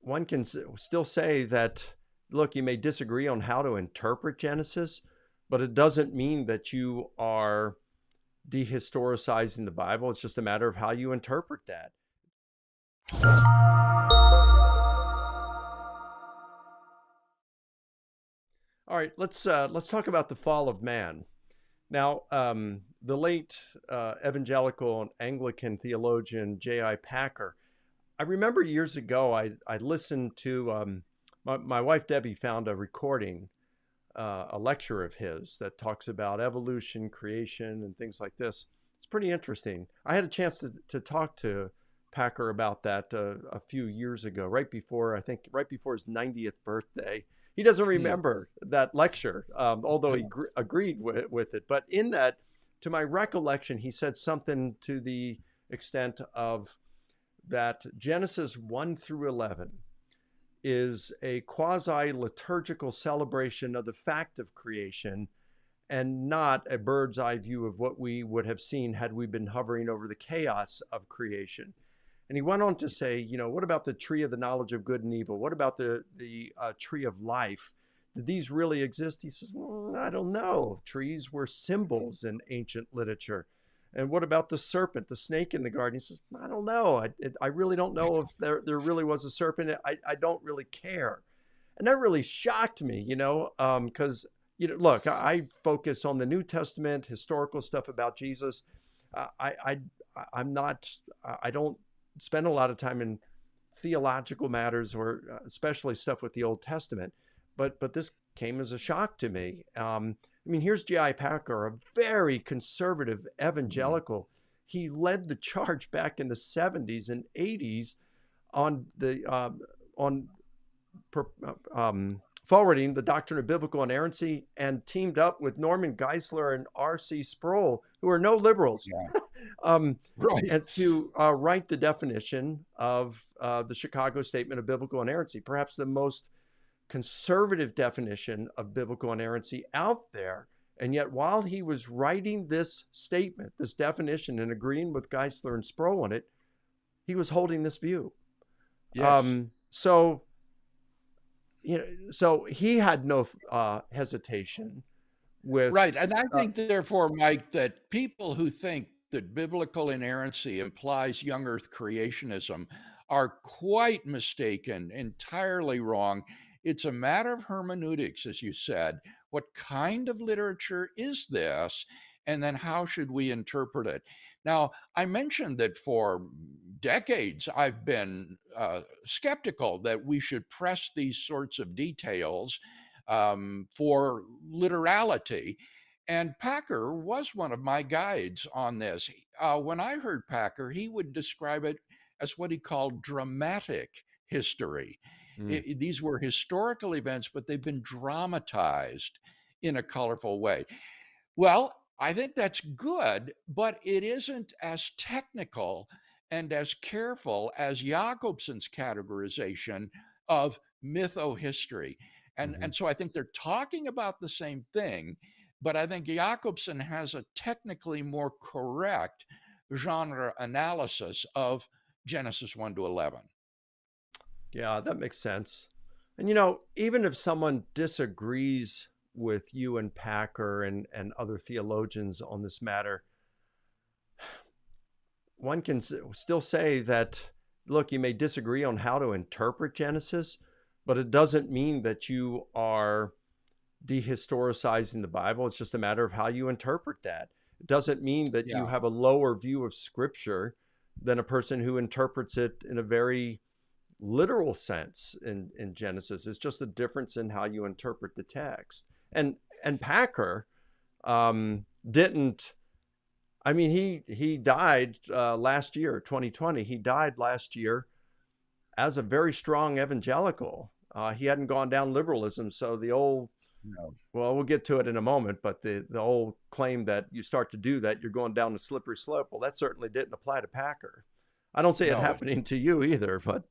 one can still say that, look, you may disagree on how to interpret Genesis, but it doesn't mean that you are dehistoricizing the Bible. It's just a matter of how you interpret that. All right, let's talk about the fall of man. Now, the late evangelical and Anglican theologian J.I. Packer, I remember years ago I listened to my wife Debbie found a recording, a lecture of his that talks about evolution, creation, and things like this. It's pretty interesting. I had a chance to talk to Packer about that a few years ago, right before his 90th birthday. He doesn't remember that lecture, although he agreed with it. But in that, to my recollection, he said something to the extent of that Genesis 1 through 11 is a quasi-liturgical celebration of the fact of creation and not a bird's eye view of what we would have seen had we been hovering over the chaos of creation. And he went on to say, what about the tree of the knowledge of good and evil? What about the tree of life? Did these really exist? He says, well, I don't know. Trees were symbols in ancient literature. And what about the serpent, the snake in the garden? He says, I don't know. I really don't know if there really was a serpent. I don't really care. And that really shocked me, because, look, I focus on the New Testament, historical stuff about Jesus. I don't spend a lot of time in theological matters or especially stuff with the Old Testament, but this came as a shock to me. Here's J.I. Packer, a very conservative evangelical. He led the charge back in the 70s and 80s on forwarding the doctrine of biblical inerrancy, and teamed up with Norman Geisler and R.C. Sproul, who are no liberals. Yeah. Right. And to write the definition of the Chicago Statement of Biblical Inerrancy, perhaps the most conservative definition of biblical inerrancy out there. And yet, while he was writing this statement, this definition, and agreeing with Geisler and Sproul on it, he was holding this view. Yes. So he had no hesitation with. Right. And I think, therefore, Mike, that people who think that biblical inerrancy implies young earth creationism are quite mistaken, entirely wrong. It's a matter of hermeneutics, as you said. What kind of literature is this? And then how should we interpret it? Now, I mentioned that for decades, I've been skeptical that we should press these sorts of details for literality. And Packer was one of my guides on this. When I heard Packer, he would describe it as what he called dramatic history. These were historical events, but they've been dramatized in a colorful way. Well, I think that's good, but it isn't as technical and as careful as Jacobson's categorization of mytho-history. And so I think they're talking about the same thing, but I think Jacobson has a technically more correct genre analysis of Genesis 1 to 11. Yeah, that makes sense. And, even if someone disagrees with you and Packer and other theologians on this matter, one can still say that, look, you may disagree on how to interpret Genesis, but it doesn't mean that you are dehistoricizing the Bible. It's just a matter of how you interpret that. It doesn't mean that you have a lower view of Scripture than a person who interprets it in a very literal sense in Genesis. It's just a difference in how you interpret the text. And Packer didn't. He died last year, 2020. He died last year as a very strong evangelical. He hadn't gone down liberalism, so the old. No. Well, we'll get to it in a moment, but the old claim that you start to do that, you're going down the slippery slope. Well, that certainly didn't apply to Packer. I don't see it happening to you either, but